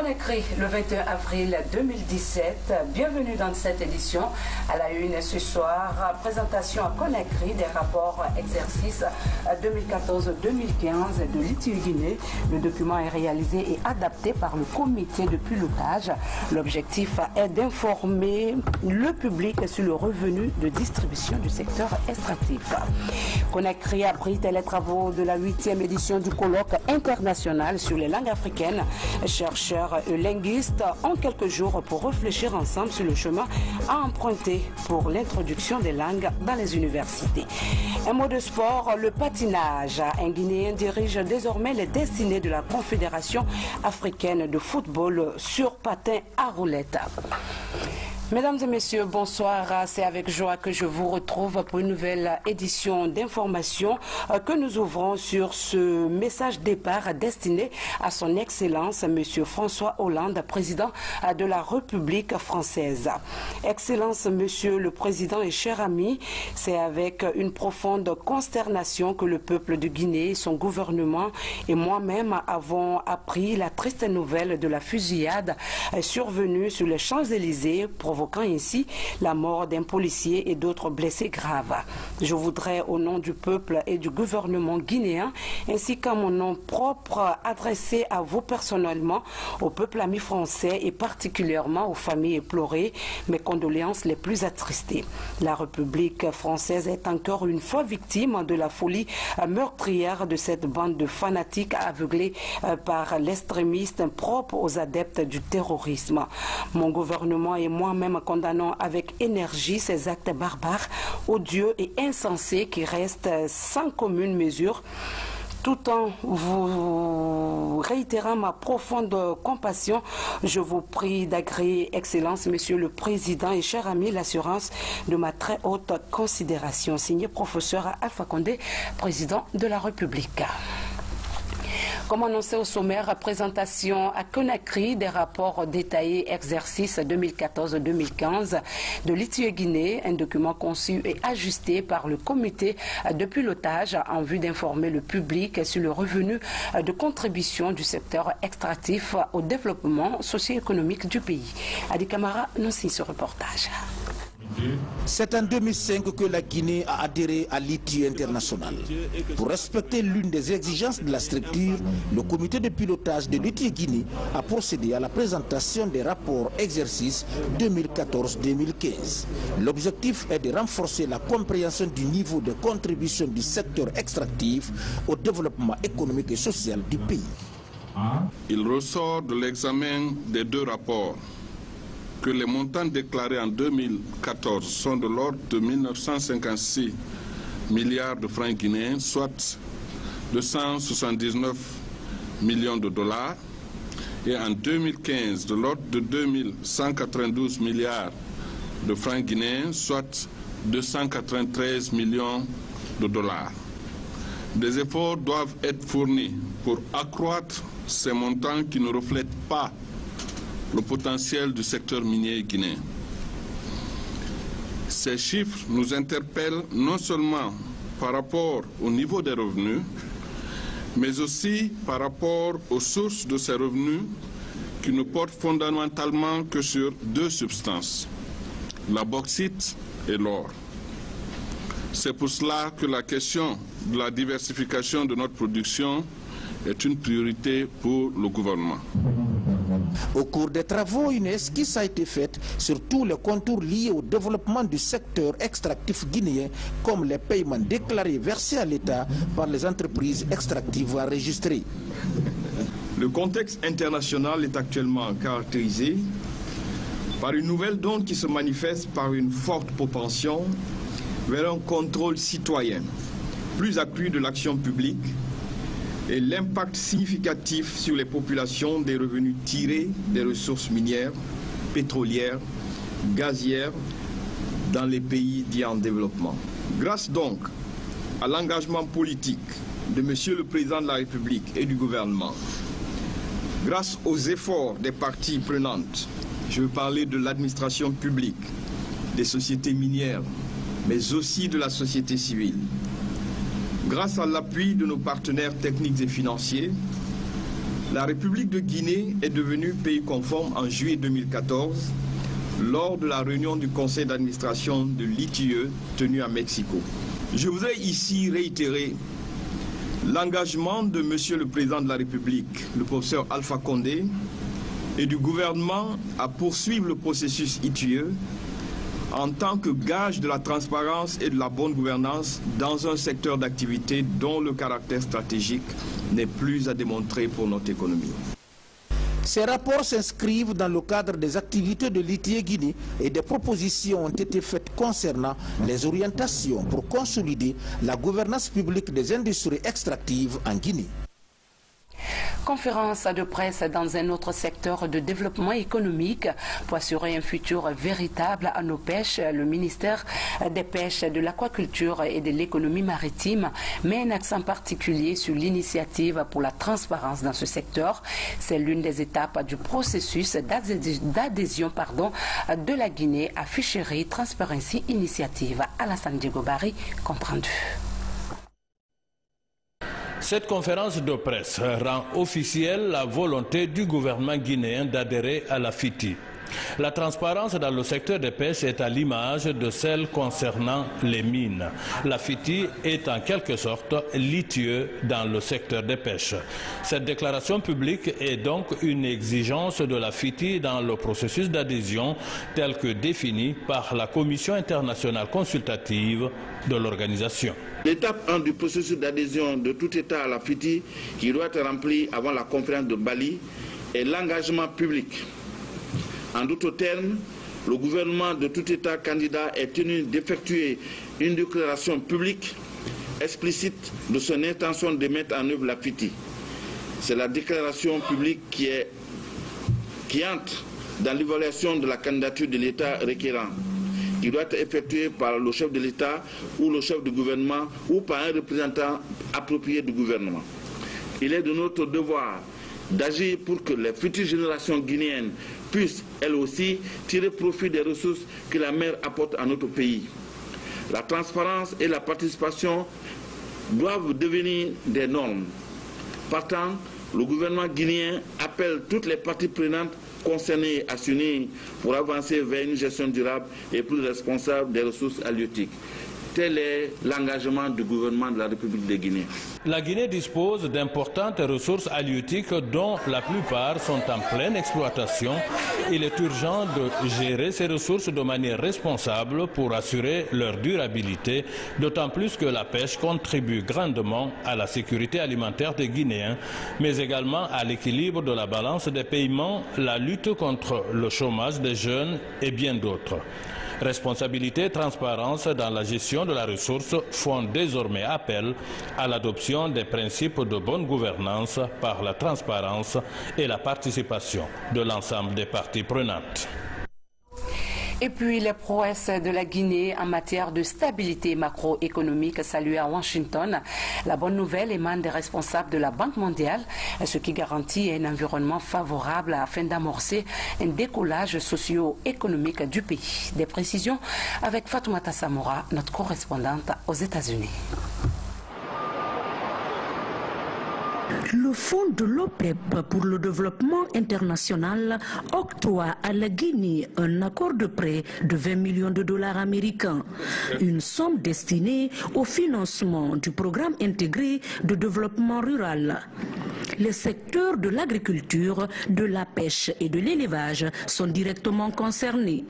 Conakry, le 21 avril 2017. Bienvenue dans cette édition. À la une ce soir, présentation à Conakry des rapports exercices 2014-2015 de l'ITU-Guinée. Le document est réalisé et adapté par le comité de pilotage. L'objectif est d'informer le public sur le revenu de distribution du secteur extractif. Conakry abrite les travaux de la 8e édition du colloque international sur les langues africaines. Chercheurs et linguistes ont quelques jours pour réfléchir ensemble sur le chemin à emprunter pour l'introduction des langues dans les universités. Un mot de sport, le patinage. Un Guinéen dirige désormais les destinées de la Confédération africaine de football sur patin à roulettes. Mesdames et messieurs, bonsoir. C'est avec joie que je vous retrouve pour une nouvelle édition d'information que nous ouvrons sur ce message départ destiné à son Excellence, Monsieur François Hollande, président de la République française. Excellence, Monsieur le Président et cher ami, c'est avec une profonde consternation que le peuple de Guinée, son gouvernement et moi-même avons appris la triste nouvelle de la fusillade survenue sur les Champs-Élysées, provoquant ainsi la mort d'un policier et d'autres blessés graves. Je voudrais, au nom du peuple et du gouvernement guinéen, ainsi qu'à mon nom propre, adresser à vous personnellement, au peuple ami français et particulièrement aux familles éplorées, mes condoléances les plus attristées. La République française est encore une fois victime de la folie meurtrière de cette bande de fanatiques aveuglés par l'extrémiste propre aux adeptes du terrorisme. Mon gouvernement et moi-même condamnons avec énergie ces actes barbares, odieux et insensés qui restent sans commune mesure, tout en vous réitérant ma profonde compassion. Je vous prie d'agréer, Excellence, Monsieur le Président et cher ami, l'assurance de ma très haute considération. Signé professeur Alpha Condé, président de la République. Comme annoncé au sommaire, présentation à Conakry des rapports détaillés exercice 2014-2015 de l'ITU-Guinée, un document conçu et ajusté par le comité de pilotage en vue d'informer le public sur le revenu de contribution du secteur extractif au développement socio-économique du pays. Adi Camara nous signe ce reportage. C'est en 2005 que la Guinée a adhéré à l'ITU international. Pour respecter l'une des exigences de la structure, le comité de pilotage de l'ITU Guinée a procédé à la présentation des rapports exercices 2014-2015. L'objectif est de renforcer la compréhension du niveau de contribution du secteur extractif au développement économique et social du pays. Il ressort de l'examen des deux rapports que les montants déclarés en 2014 sont de l'ordre de 1956 milliards de francs guinéens, soit 279 millions de dollars, et en 2015 de l'ordre de 2192 milliards de francs guinéens, soit 293 millions de dollars. Des efforts doivent être fournis pour accroître ces montants qui ne reflètent pas le potentiel du secteur minier guinéen. Ces chiffres nous interpellent non seulement par rapport au niveau des revenus, mais aussi par rapport aux sources de ces revenus qui ne portent fondamentalement que sur deux substances, la bauxite et l'or. C'est pour cela que la question de la diversification de notre production est une priorité pour le gouvernement. Au cours des travaux, une esquisse a été faite sur tous les contours liés au développement du secteur extractif guinéen, comme les paiements déclarés versés à l'État par les entreprises extractives enregistrées. Le contexte international est actuellement caractérisé par une nouvelle donne qui se manifeste par une forte propension vers un contrôle citoyen plus accru de l'action publique et l'impact significatif sur les populations des revenus tirés des ressources minières, pétrolières, gazières dans les pays dits en développement. Grâce donc à l'engagement politique de Monsieur le Président de la République et du gouvernement, grâce aux efforts des parties prenantes, je veux parler de l'administration publique, des sociétés minières, mais aussi de la société civile, grâce à l'appui de nos partenaires techniques et financiers, La République de Guinée est devenue pays conforme en juillet 2014 lors de la réunion du conseil d'administration de l'ITIE tenue à Mexico. Je voudrais ici réitérer l'engagement de Monsieur le Président de la République, le professeur Alpha Condé, et du gouvernement à poursuivre le processus ITIE en tant que gage de la transparence et de la bonne gouvernance dans un secteur d'activité dont le caractère stratégique n'est plus à démontrer pour notre économie. Ces rapports s'inscrivent dans le cadre des activités de l'ITIE Guinée et des propositions ont été faites concernant les orientations pour consolider la gouvernance publique des industries extractives en Guinée. Conférence de presse dans un autre secteur de développement économique pour assurer un futur véritable à nos pêches. Le ministère des Pêches, de l'Aquaculture et de l'Économie maritime met un accent particulier sur l'initiative pour la transparence dans ce secteur. C'est l'une des étapes du processus d'adhésion de la Guinée à Fishery Transparency Initiative. Alassane Diego Barry, compte rendu. Cette conférence de presse rend officielle la volonté du gouvernement guinéen d'adhérer à la FITI. La transparence dans le secteur des pêches est à l'image de celle concernant les mines. La FITI est en quelque sorte l'ITIE dans le secteur des pêches. Cette déclaration publique est donc une exigence de la FITI dans le processus d'adhésion tel que défini par la Commission internationale consultative de l'organisation. L'étape 1 du processus d'adhésion de tout État à la FITI, qui doit être remplie avant la conférence de Bali, est l'engagement public. En d'autres termes, le gouvernement de tout État candidat est tenu d'effectuer une déclaration publique explicite de son intention de mettre en œuvre la FITI. C'est la déclaration publique qui entre dans l'évaluation de la candidature de l'État requérant, qui doit être effectuée par le chef de l'État ou le chef du gouvernement ou par un représentant approprié du gouvernement. Il est de notre devoir d'agir pour que les futures générations guinéennes puissent, elles aussi, tirer profit des ressources que la mer apporte à notre pays. La transparence et la participation doivent devenir des normes. Partant, le gouvernement guinéen appelle toutes les parties prenantes concernées à s'unir pour avancer vers une gestion durable et plus responsable des ressources halieutiques. Tel est l'engagement du gouvernement de la République de Guinée. La Guinée dispose d'importantes ressources halieutiques dont la plupart sont en pleine exploitation. Il est urgent de gérer ces ressources de manière responsable pour assurer leur durabilité, d'autant plus que la pêche contribue grandement à la sécurité alimentaire des Guinéens, mais également à l'équilibre de la balance des paiements, la lutte contre le chômage des jeunes et bien d'autres. Responsabilité et transparence dans la gestion de la ressource font désormais appel à l'adoption des principes de bonne gouvernance par la transparence et la participation de l'ensemble des parties prenantes. Et puis les prouesses de la Guinée en matière de stabilité macroéconomique saluées à Washington. La bonne nouvelle émane des responsables de la Banque mondiale, ce qui garantit un environnement favorable afin d'amorcer un décollage socio-économique du pays. Des précisions avec Fatoumata Samoura, notre correspondante aux États-Unis. Le fonds de l'OPEP pour le développement international octroie à la Guinée un accord de prêt de 20 millions de dollars américains, une somme destinée au financement du programme intégré de développement rural. Les secteurs de l'agriculture, de la pêche et de l'élevage sont directement concernés.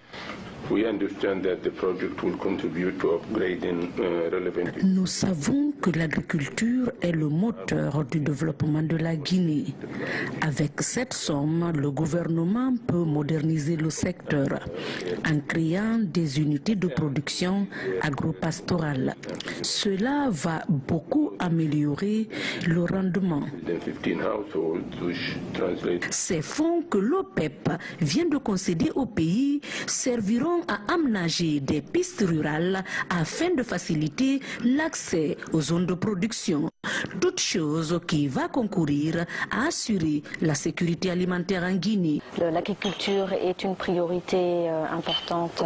Nous savons que l'agriculture est le moteur du développement de la Guinée. Avec cette somme, le gouvernement peut moderniser le secteur en créant des unités de production agropastorale. Cela va beaucoup améliorer le rendement. Ces fonds que l'OPEP vient de concéder au pays serviront à aménager des pistes rurales afin de faciliter l'accès aux zones de production. toute chose qui va concourir à assurer la sécurité alimentaire en Guinée. L'agriculture est une priorité importante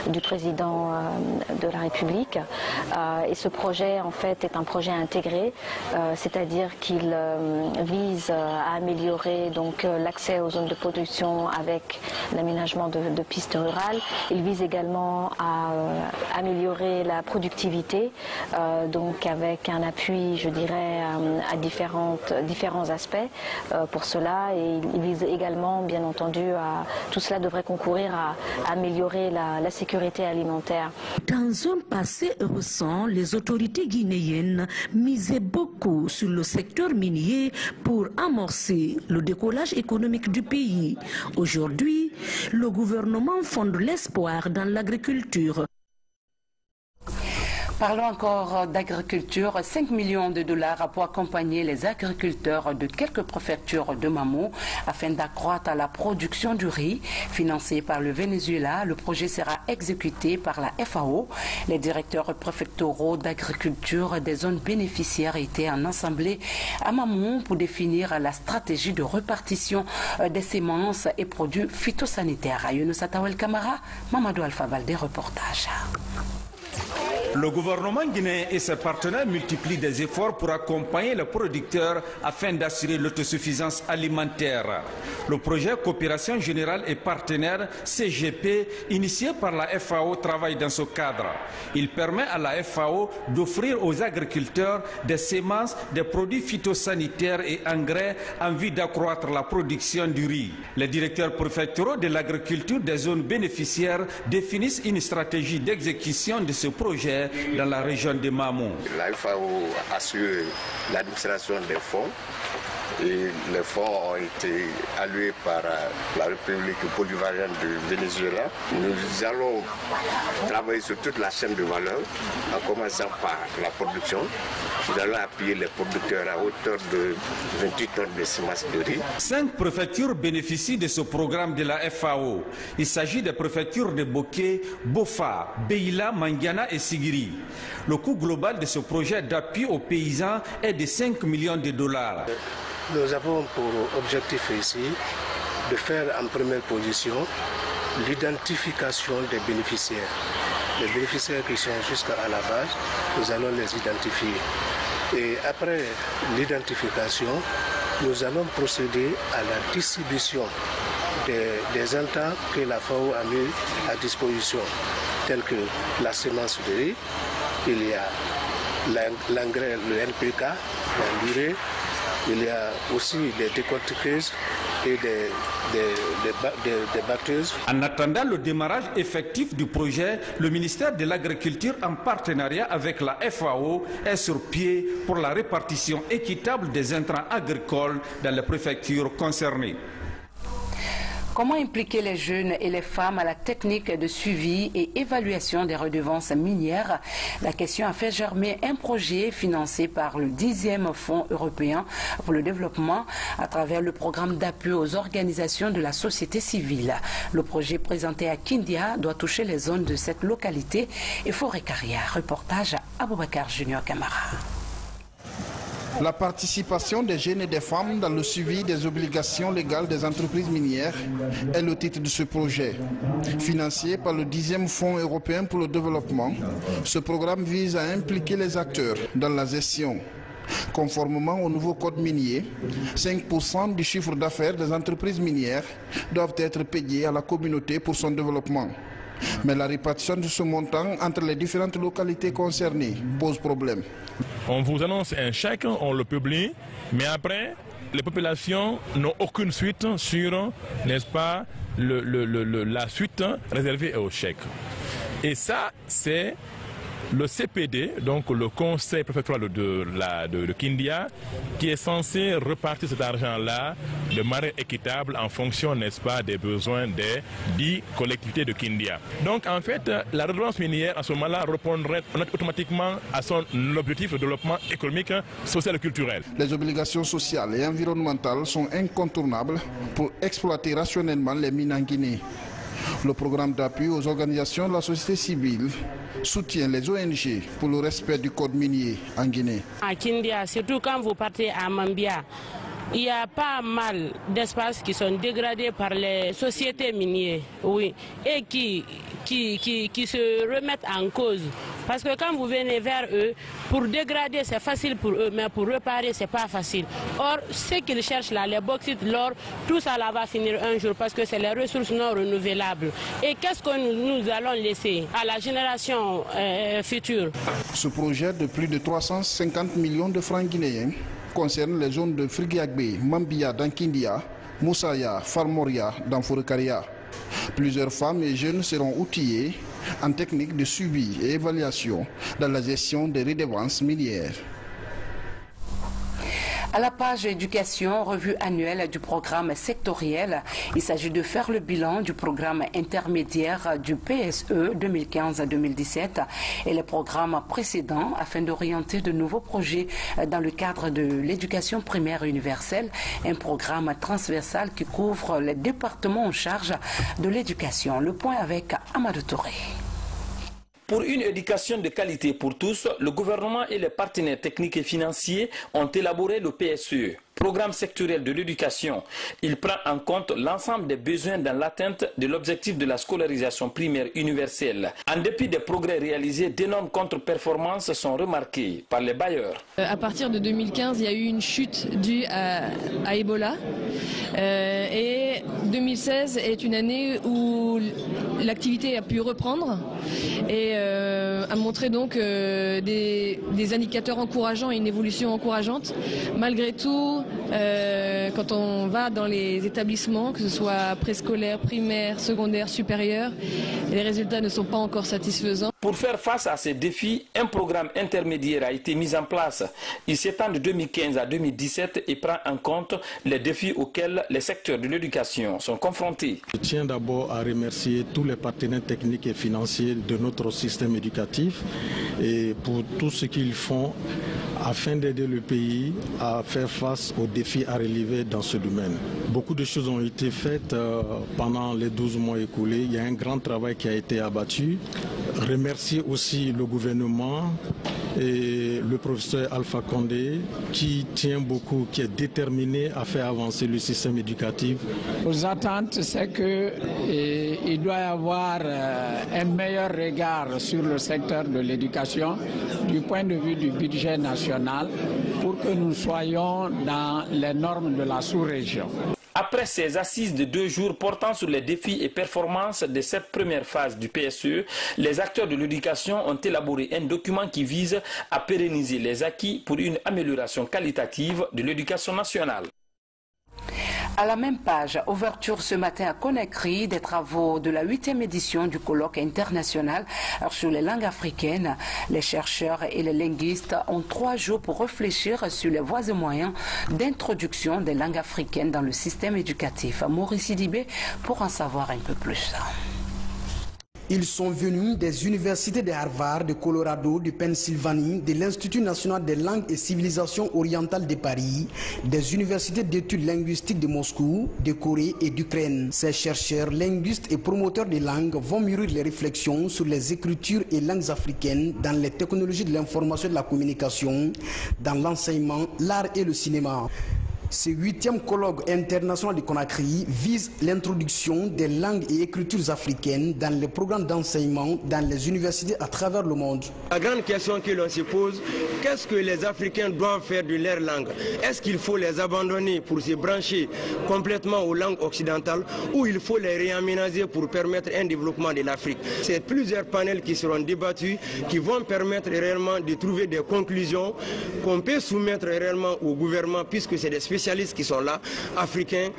du président de la République et ce projet en fait est un projet intégré, c'est-à-dire qu'il vise à améliorer l'accès aux zones de production avec l'aménagement de pistes rurales. Il vise également à améliorer la productivité, donc avec un appui, je dirais, à différents aspects pour cela. Et il vise également, bien entendu, tout cela devrait concourir à améliorer la sécurité alimentaire. Dans un passé récent, les autorités guinéennes misaient beaucoup sur le secteur minier pour amorcer le décollage économique du pays. Aujourd'hui, le gouvernement fonde l'espoir dans l'agriculture. Parlons encore d'agriculture. 5 millions de dollars pour accompagner les agriculteurs de quelques préfectures de Mamou afin d'accroître la production du riz. Financé par le Venezuela, le projet sera exécuté par la FAO. Les directeurs préfectoraux d'agriculture des zones bénéficiaires étaient en assemblée à Mamou pour définir la stratégie de répartition des semences et produits phytosanitaires. Younous Atawel Kamara, Mamadou Alpha Valdé, reportage. Le gouvernement guinéen et ses partenaires multiplient des efforts pour accompagner les producteurs afin d'assurer l'autosuffisance alimentaire. Le projet Coopération Générale et Partenaires CGP, initié par la FAO, travaille dans ce cadre. Il permet à la FAO d'offrir aux agriculteurs des semences, des produits phytosanitaires et engrais en vue d'accroître la production du riz. Les directeurs préfectoraux de l'agriculture des zones bénéficiaires définissent une stratégie d'exécution de ce projet dans la région de Mamou. La FAO assure l'administration des fonds et les fonds ont été alloués par la République bolivarienne du Venezuela. Nous allons travailler sur toute la chaîne de valeur, en commençant par la production. Nous allons appuyer les producteurs à hauteur de 28 tonnes de semences de riz. 5 préfectures bénéficient de ce programme de la FAO. Il s'agit des préfectures de Boké, Bofa, Beila, Mangiana et Sigiri. Le coût global de ce projet d'appui aux paysans est de 5 millions de dollars. Nous avons pour objectif ici de faire en première position l'identification des bénéficiaires. Les bénéficiaires qui sont jusqu'à la base, nous allons les identifier. Et après l'identification, nous allons procéder à la distribution des intrants que la FAO a mis à disposition, tels que la semence de riz, il y a l'engrais, le NPK, l'urée, il y a aussi des décortiqueuses et des batteuses. En attendant le démarrage effectif du projet, le ministère de l'Agriculture, en partenariat avec la FAO, est sur pied pour la répartition équitable des intrants agricoles dans les préfectures concernées. Comment impliquer les jeunes et les femmes à la technique de suivi et évaluation des redevances minières? La question a fait germer un projet financé par le 10e Fonds européen pour le développement à travers le programme d'appui aux organisations de la société civile. Le projet présenté à Kindia doit toucher les zones de cette localité et Forêt-Carrière. Reportage à Aboubacar Junior Camara. La participation des jeunes et des femmes dans le suivi des obligations légales des entreprises minières est le titre de ce projet. Financé par le 10e Fonds européen pour le développement, ce programme vise à impliquer les acteurs dans la gestion. Conformément au nouveau code minier, 5% du chiffre d'affaires des entreprises minières doivent être payés à la communauté pour son développement. Mais la répartition de ce montant entre les différentes localités concernées pose problème. On vous annonce un chèque, on le publie, mais après, les populations n'ont aucune suite sur, n'est-ce pas, la suite réservée au chèque. Et ça, c'est le CPD, donc le conseil préfectoral de Kindia, qui est censé repartir cet argent-là de manière équitable en fonction, n'est-ce pas, des besoins des 10 collectivités de Kindia. Donc en fait, la redevance minière à ce moment-là répondrait automatiquement à son objectif de développement économique, social et culturel. Les obligations sociales et environnementales sont incontournables pour exploiter rationnellement les mines en Guinée. Le programme d'appui aux organisations de la société civile soutient les ONG pour le respect du code minier en Guinée. À Kindia, surtout quand vous partez à Mambia, il y a pas mal d'espaces qui sont dégradés par les sociétés minières, oui, et qui se remettent en cause. Parce que quand vous venez vers eux, pour dégrader c'est facile pour eux, mais pour réparer c'est pas facile. Or, ce qu'ils cherchent là, les bauxites, l'or, tout ça là va finir un jour parce que c'est les ressources non renouvelables. Et qu'est-ce que nous allons laisser à la génération future? Ce projet de plus de 350 millions de francs guinéens concerne les zones de Frigiagbe, Mambia dans Kindia, Moussaya, Farmoria dans Fourekaria. Plusieurs femmes et jeunes seront outillés en technique de suivi et évaluation dans la gestion des redevances minières. À la page éducation, revue annuelle du programme sectoriel, il s'agit de faire le bilan du programme intermédiaire du PSE 2015-2017 et les programmes précédents afin d'orienter de nouveaux projets dans le cadre de l'éducation primaire universelle, un programme transversal qui couvre les départements en charge de l'éducation. Le point avec Amadou Touré. Pour une éducation de qualité pour tous, le gouvernement et les partenaires techniques et financiers ont élaboré le PSE, Programme sectoriel de l'éducation. Il prend en compte l'ensemble des besoins dans l'atteinte de l'objectif de la scolarisation primaire universelle. En dépit des progrès réalisés, d'énormes contre-performances sont remarquées par les bailleurs. À partir de 2015, il y a eu une chute due à Ebola. Et 2016 est une année où l'activité a pu reprendre et a montré donc des indicateurs encourageants et une évolution encourageante. Malgré tout, quand on va dans les établissements, que ce soit préscolaire, primaire, secondaire, supérieur, les résultats ne sont pas encore satisfaisants. Pour faire face à ces défis, un programme intermédiaire a été mis en place. Il s'étend de 2015 à 2017 et prend en compte les défis auxquels les secteurs de l'éducation sont confrontés. Je tiens d'abord à remercier tous les partenaires techniques et financiers de notre système éducatif et pour tout ce qu'ils font afin d'aider le pays à faire face aux défis à relever dans ce domaine. Beaucoup de choses ont été faites pendant les 12 mois écoulés. Il y a un grand travail qui a été abattu. Remercier aussi le gouvernement et le professeur Alpha Condé qui tient beaucoup, qui est déterminé à faire avancer le système éducatif. Nos attentes, c'est qu'il doit y avoir un meilleur regard sur le secteur de l'éducation du point de vue du budget national pour que nous soyons dans les normes de la sous-région. Après ces assises de 2 jours portant sur les défis et performances de cette première phase du PSE, les acteurs de l'éducation ont élaboré un document qui vise à pérenniser les acquis pour une amélioration qualitative de l'éducation nationale. À la même page, ouverture ce matin à Conakry des travaux de la 8e édition du colloque international sur les langues africaines. Les chercheurs et les linguistes ont 3 jours pour réfléchir sur les voies et moyens d'introduction des langues africaines dans le système éducatif. Maurice Sidibé pour en savoir un peu plus. Ils sont venus des universités de Harvard, de Colorado, de Pennsylvanie, de l'Institut national des langues et civilisations orientales de Paris, des universités d'études linguistiques de Moscou, de Corée et d'Ukraine. Ces chercheurs, linguistes et promoteurs des langues vont mûrir les réflexions sur les écritures et langues africaines dans les technologies de l'information et de la communication, dans l'enseignement, l'art et le cinéma. Ce 8e colloque international de Conakry vise l'introduction des langues et écritures africaines dans les programmes d'enseignement dans les universités à travers le monde. La grande question que l'on se pose, qu'est-ce que les Africains doivent faire de leur langue? Est-ce qu'il faut les abandonner pour se brancher complètement aux langues occidentales ou il faut les réaménager pour permettre un développement de l'Afrique? C'est plusieurs panels qui seront débattus qui vont permettre réellement de trouver des conclusions qu'on peut soumettre réellement au gouvernement puisque c'est des spécialistes qui sont là, africains,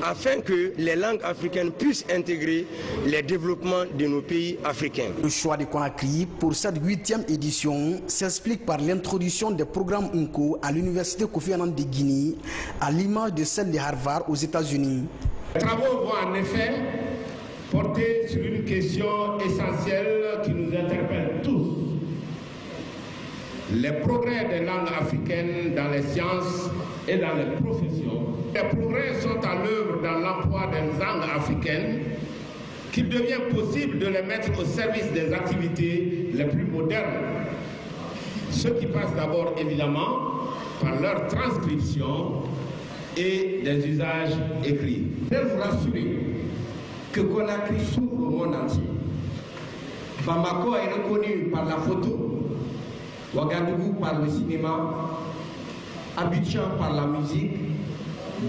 afin que les langues africaines puissent intégrer les développements de nos pays africains. Le choix de Conakry pour cette 8e édition s'explique par l'introduction des programmes UNCO à l'université Kofi Annan de Guinée, à l'image de celle de Harvard aux États-Unis. Les travaux vont en effet porter sur une question essentielle qui nous interpelle tous. Les progrès des langues africaines dans les sciences et dans les professions. Les progrès sont à l'œuvre dans l'emploi des langues africaines qu'il devient possible de les mettre au service des activités les plus modernes, ce qui passe d'abord évidemment par leur transcription et des usages écrits. Je vais vous rassurer que Conakry s'ouvre au monde entier. Bamako est reconnu par la photo, Ouagadougou par le cinéma, Abidjan par la musique.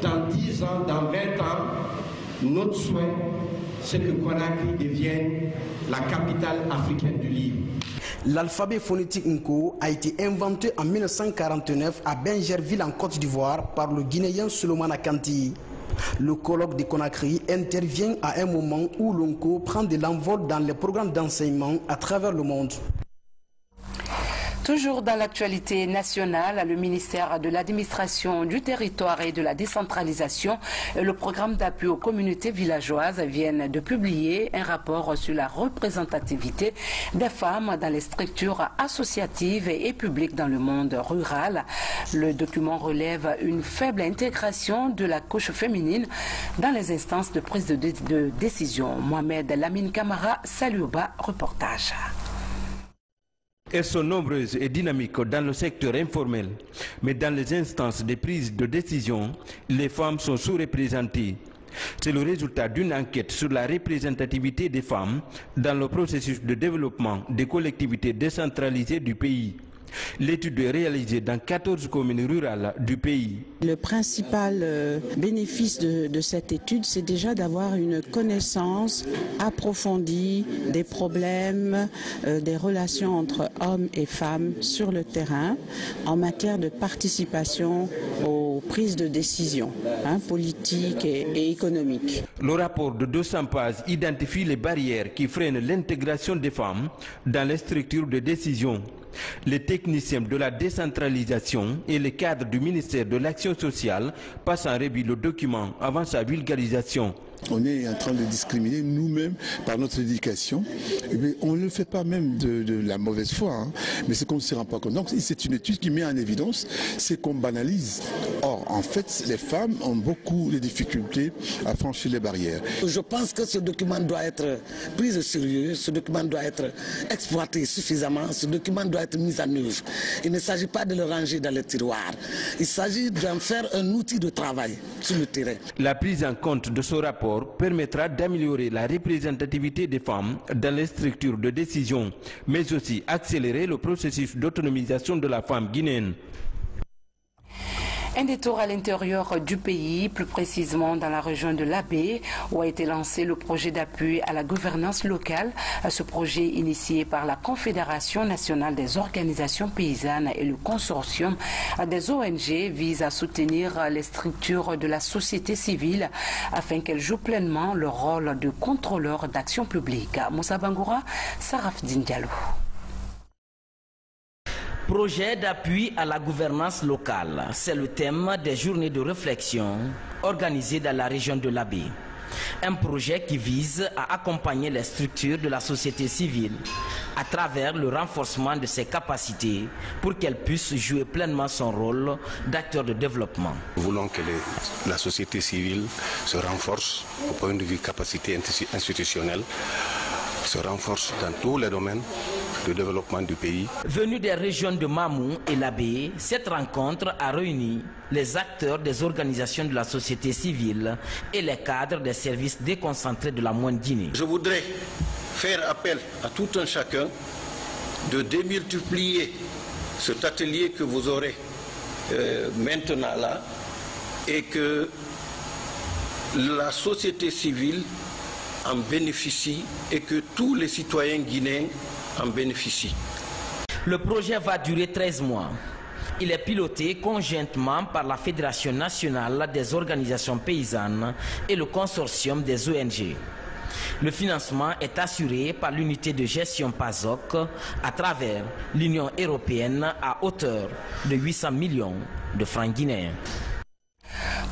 Dans 10 ans, dans 20 ans, notre souhait, c'est que Conakry devienne la capitale africaine du livre. L'alphabet phonétique Nko a été inventé en 1949 à Bingerville en Côte d'Ivoire par le Guinéen Souleymane Kanti. Le colloque de Conakry intervient à un moment où l'Nko prend de l'envol dans les programmes d'enseignement à travers le monde. Toujours dans l'actualité nationale, le ministère de l'Administration du Territoire et de la Décentralisation et le programme d'appui aux communautés villageoises viennent de publier un rapport sur la représentativité des femmes dans les structures associatives et publiques dans le monde rural. Le document relève une faible intégration de la couche féminine dans les instances de prise de décision. Mohamed Lamine Kamara, Saluba, reportage. Elles sont nombreuses et dynamiques dans le secteur informel, mais dans les instances de prise de décision, les femmes sont sous-représentées. C'est le résultat d'une enquête sur la représentativité des femmes dans le processus de développement des collectivités décentralisées du pays. L'étude est réalisée dans 14 communes rurales du pays. Le principal bénéfice de cette étude, c'est déjà d'avoir une connaissance approfondie des problèmes, des relations entre hommes et femmes sur le terrain en matière de participation aux prises de décision politiques et économiques. Le rapport de 200 pages identifie les barrières qui freinent l'intégration des femmes dans les structures de décision. Les techniciens de la décentralisation et les cadres du ministère de l'Action sociale passent en revue le document avant sa vulgarisation. On est en train de discriminer nous-mêmes par notre éducation. Et on ne le fait pas même de la mauvaise foi, mais c'est qu'on ne se rend pas compte. Donc c'est une étude qui met en évidence, c'est qu'on banalise. Or, en fait, les femmes ont beaucoup de difficultés à franchir les barrières. Je pense que ce document doit être pris au sérieux, ce document doit être exploité suffisamment, ce document doit être mis en œuvre. Il ne s'agit pas de le ranger dans les tiroirs. Il s'agit d'en faire un outil de travail sur le terrain. La prise en compte de ce rapport permettra d'améliorer la représentativité des femmes dans les structures de décision, mais aussi accélérer le processus d'autonomisation de la femme guinéenne. Un détour à l'intérieur du pays, plus précisément dans la région de l'Abbé, où a été lancé le projet d'appui à la gouvernance locale. Ce projet initié par la Confédération nationale des organisations paysannes et le consortium des ONG vise à soutenir les structures de la société civile afin qu'elles jouent pleinement leur rôle de contrôleur d'action publique. Moussa Bangoura, Sarafdine Diallo. Projet d'appui à la gouvernance locale, c'est le thème des journées de réflexion organisées dans la région de l'Abbé. Un projet qui vise à accompagner les structures de la société civile à travers le renforcement de ses capacités pour qu'elles puissent jouer pleinement son rôle d'acteur de développement. Nous voulons que la société civile se renforce au point de vue capacité institutionnelle, se renforce dans tous les domaines de développement du pays. Venu des régions de Mamou et l'Abbé, cette rencontre a réuni les acteurs des organisations de la société civile et les cadres des services déconcentrés de la Moyenne Guinée. Je voudrais faire appel à tout un chacun de démultiplier cet atelier que vous aurez maintenant là et que la société civile en bénéficie et que tous les citoyens guinéens en bénéficient. Le projet va durer 13 mois. Il est piloté conjointement par la Fédération nationale des organisations paysannes et le consortium des ONG. Le financement est assuré par l'unité de gestion PASOC à travers l'Union européenne à hauteur de 800 millions de francs guinéens.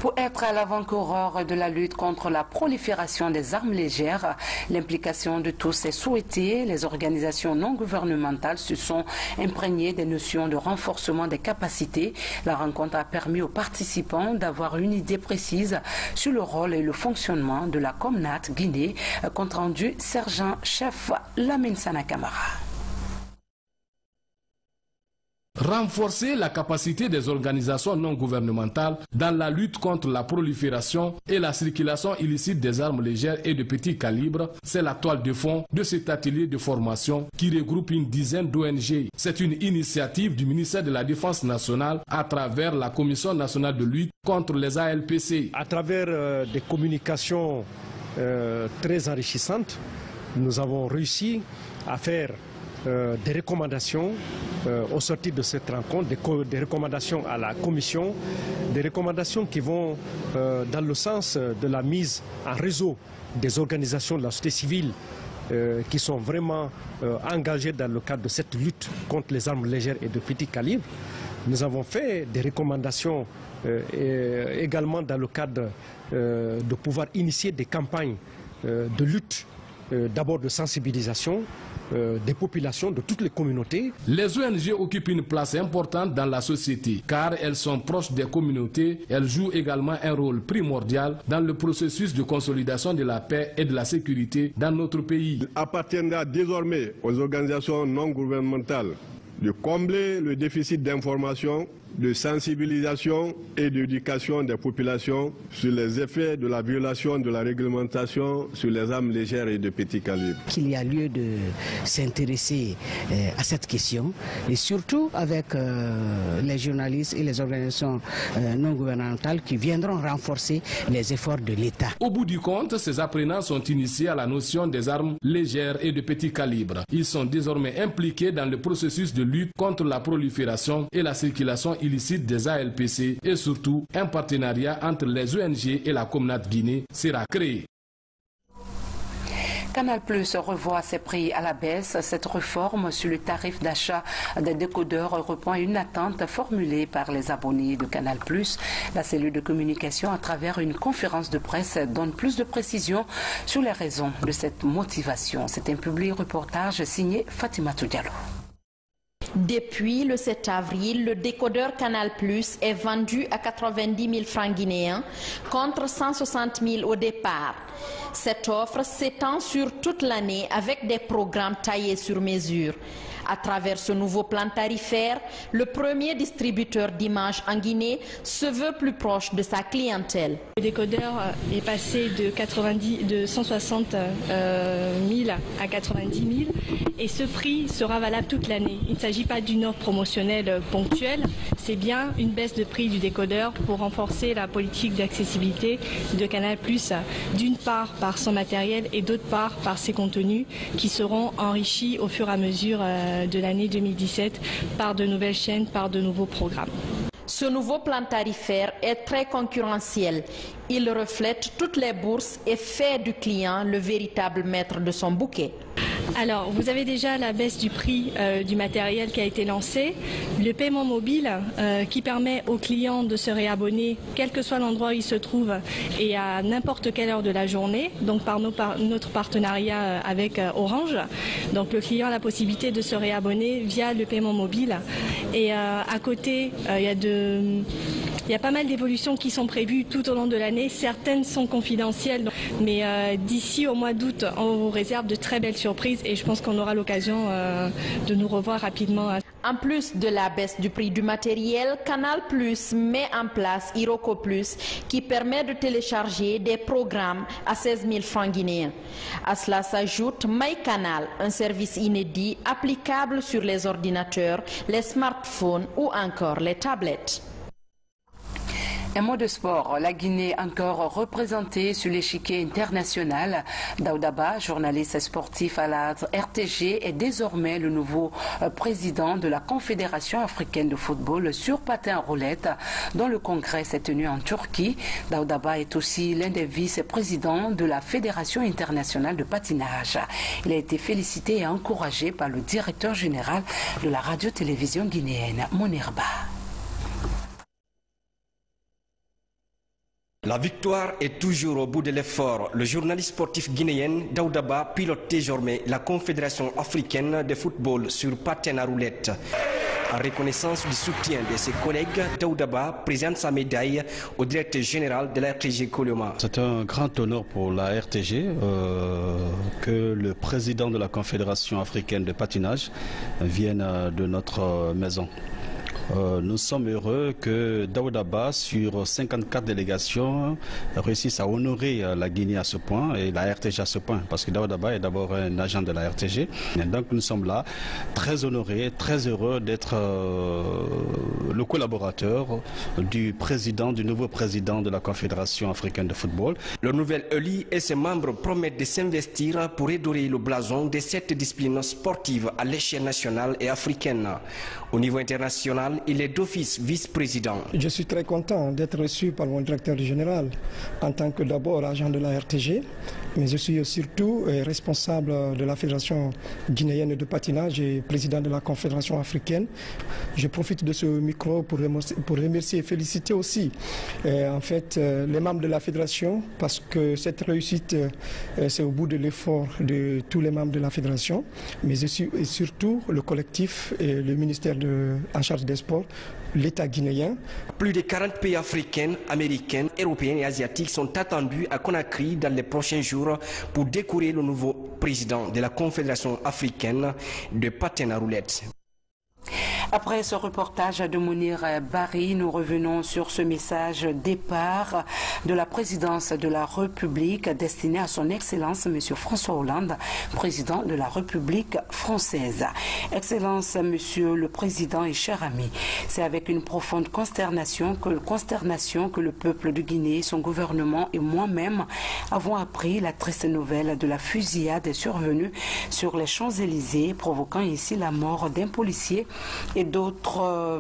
Pour être à l'avant-coureur de la lutte contre la prolifération des armes légères, l'implication de tous est souhaitée. Les organisations non gouvernementales se sont imprégnées des notions de renforcement des capacités. La rencontre a permis aux participants d'avoir une idée précise sur le rôle et le fonctionnement de la Comnat Guinée. Compte rendu sergent-chef Lamine Sana Camara. Renforcer la capacité des organisations non gouvernementales dans la lutte contre la prolifération et la circulation illicite des armes légères et de petit calibre, c'est la toile de fond de cet atelier de formation qui regroupe une dizaine d'ONG. C'est une initiative du ministère de la Défense nationale à travers la Commission nationale de lutte contre les ALPC. À travers des communications très enrichissantes, nous avons réussi à faire des recommandations au sortir de cette rencontre, des recommandations à la Commission, des recommandations qui vont dans le sens de la mise en réseau des organisations de la société civile qui sont vraiment engagées dans le cadre de cette lutte contre les armes légères et de petit calibre. Nous avons fait des recommandations également dans le cadre de pouvoir initier des campagnes de lutte, d'abord de sensibilisation, des populations de toutes les communautés. Les ONG occupent une place importante dans la société car elles sont proches des communautés. Elles jouent également un rôle primordial dans le processus de consolidation de la paix et de la sécurité dans notre pays. Il appartiendra désormais aux organisations non gouvernementales de combler le déficit d'information, de sensibilisation et d'éducation des populations sur les effets de la violation de la réglementation sur les armes légères et de petit calibre. Qu'il y a lieu de s'intéresser à cette question et surtout avec les journalistes et les organisations non gouvernementales qui viendront renforcer les efforts de l'État. Au bout du compte, ces apprenants sont initiés à la notion des armes légères et de petit calibre. Ils sont désormais impliqués dans le processus de lutte contre la prolifération et la circulation illicite des ALPC et surtout un partenariat entre les ONG et la Comnat Guinée sera créé. Canal Plus revoit ses prix à la baisse. Cette réforme sur le tarif d'achat des décodeurs répond à une attente formulée par les abonnés de Canal Plus. La cellule de communication, à travers une conférence de presse, donne plus de précisions sur les raisons de cette motivation. C'est un public reportage signé Fatima Diallo. Depuis le 7 avril, le décodeur Canal Plus est vendu à 90 000 francs guinéens contre 160 000 au départ. Cette offre s'étend sur toute l'année avec des programmes taillés sur mesure. À travers ce nouveau plan tarifaire, le premier distributeur d'images en Guinée se veut plus proche de sa clientèle. Le décodeur est passé de 160 000 à 90 000 et ce prix sera valable toute l'année. Il ne s'agit pas d'une offre promotionnelle ponctuelle, c'est bien une baisse de prix du décodeur pour renforcer la politique d'accessibilité de Canal+, d'une part par son matériel et d'autre part par ses contenus qui seront enrichis au fur et à mesure de l'année 2017 par de nouvelles chaînes, par de nouveaux programmes. Ce nouveau plan tarifaire est très concurrentiel. Il reflète toutes les bourses et fait du client le véritable maître de son bouquet. Alors, vous avez déjà la baisse du prix du matériel qui a été lancé, le paiement mobile qui permet aux clients de se réabonner quel que soit l'endroit où ils se trouvent et à n'importe quelle heure de la journée, donc par notre partenariat avec Orange. Donc le client a la possibilité de se réabonner via le paiement mobile. Et à côté, il y a pas mal d'évolutions qui sont prévues tout au long de l'année. Certaines sont confidentielles, mais d'ici au mois d'août, on vous réserve de très belles surprises et je pense qu'on aura l'occasion de nous revoir rapidement. En plus de la baisse du prix du matériel, Canal Plus met en place Iroko Plus qui permet de télécharger des programmes à 16 000 francs guinéens. À cela s'ajoute MyCanal, un service inédit applicable sur les ordinateurs, les smartphones ou encore les tablettes. Un mot de sport, la Guinée encore représentée sur l'échiquier international. Daoudaba, journaliste sportif à la RTG, est désormais le nouveau président de la Confédération africaine de football sur patin roulette, dont le congrès s'est tenu en Turquie. Daoudaba est aussi l'un des vice-présidents de la Fédération internationale de patinage. Il a été félicité et encouragé par le directeur général de la radio-télévision guinéenne, Monirba. La victoire est toujours au bout de l'effort. Le journaliste sportif guinéen Daoudaba pilote désormais la Confédération africaine de football sur patin à roulettes. En reconnaissance du soutien de ses collègues, Daoudaba présente sa médaille au directeur général de la RTG Koulioma. C'est un grand honneur pour la RTG que le président de la Confédération africaine de patinage vienne de notre maison. Nous sommes heureux que Daoudaba, sur 54 délégations, réussisse à honorer la Guinée à ce point et la RTG à ce point, parce que Daoudaba est d'abord un agent de la RTG. Et donc nous sommes là, très honorés, très heureux d'être le collaborateur du nouveau président de la Confédération africaine de football. Le nouvel ELI et ses membres promettent de s'investir pour redorer le blason de cette discipline sportive à l'échelle nationale et africaine. Au niveau international, il est d'office vice-président. Je suis très content d'être reçu par mon directeur général en tant que d'abord agent de la RTG, mais je suis surtout responsable de la Fédération guinéenne de patinage et président de la Confédération africaine. Je profite de ce micro pour remercier et féliciter aussi les membres de la Fédération, parce que cette réussite c'est au bout de l'effort de tous les membres de la Fédération, mais surtout le collectif et le ministère en charge des sports, l'État guinéen. Plus de 40 pays africains, américains, européens et asiatiques sont attendus à Conakry dans les prochains jours pour découvrir le nouveau président de la Confédération africaine de patin à roulettes. Après ce reportage de Mounir Barry, nous revenons sur ce message départ de la présidence de la République destiné à son Excellence M. François Hollande, président de la République française. Excellence, Monsieur le Président et cher ami, c'est avec une profonde consternation que le peuple de Guinée, son gouvernement et moi-même avons appris la triste nouvelle de la fusillade survenue sur les Champs-Élysées, provoquant ici la mort d'un policier et d'autres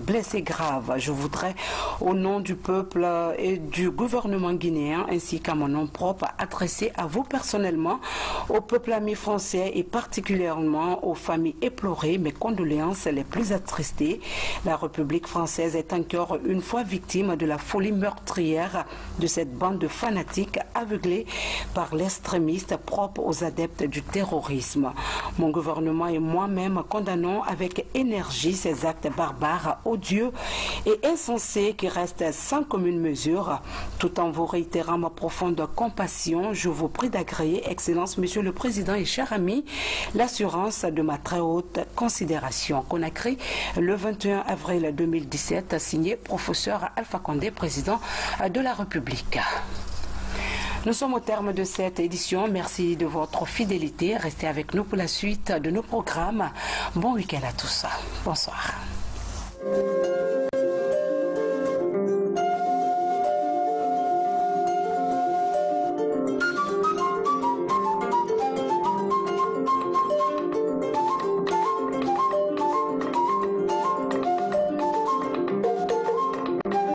blessés graves. Je voudrais, au nom du peuple et du gouvernement guinéen, ainsi qu'à mon nom propre, adresser à vous personnellement, au peuple ami français et particulièrement aux familles éplorées, mes condoléances les plus attristées. La République française est encore une fois victime de la folie meurtrière de cette bande de fanatiques aveuglés par l'extrémiste propre aux adeptes du terrorisme. Mon gouvernement et moi-même condamnons avec énergie ces actes barbares, odieux et insensés qui restent sans commune mesure. Tout en vous réitérant ma profonde compassion, je vous prie d'agréer, Excellence, Monsieur le Président et cher ami, l'assurance de ma très haute considération. Conakry, le 21 avril 2017, signé professeur Alpha Condé, président de la République. Nous sommes au terme de cette édition. Merci de votre fidélité. Restez avec nous pour la suite de nos programmes. Bon week-end à tous. Bonsoir.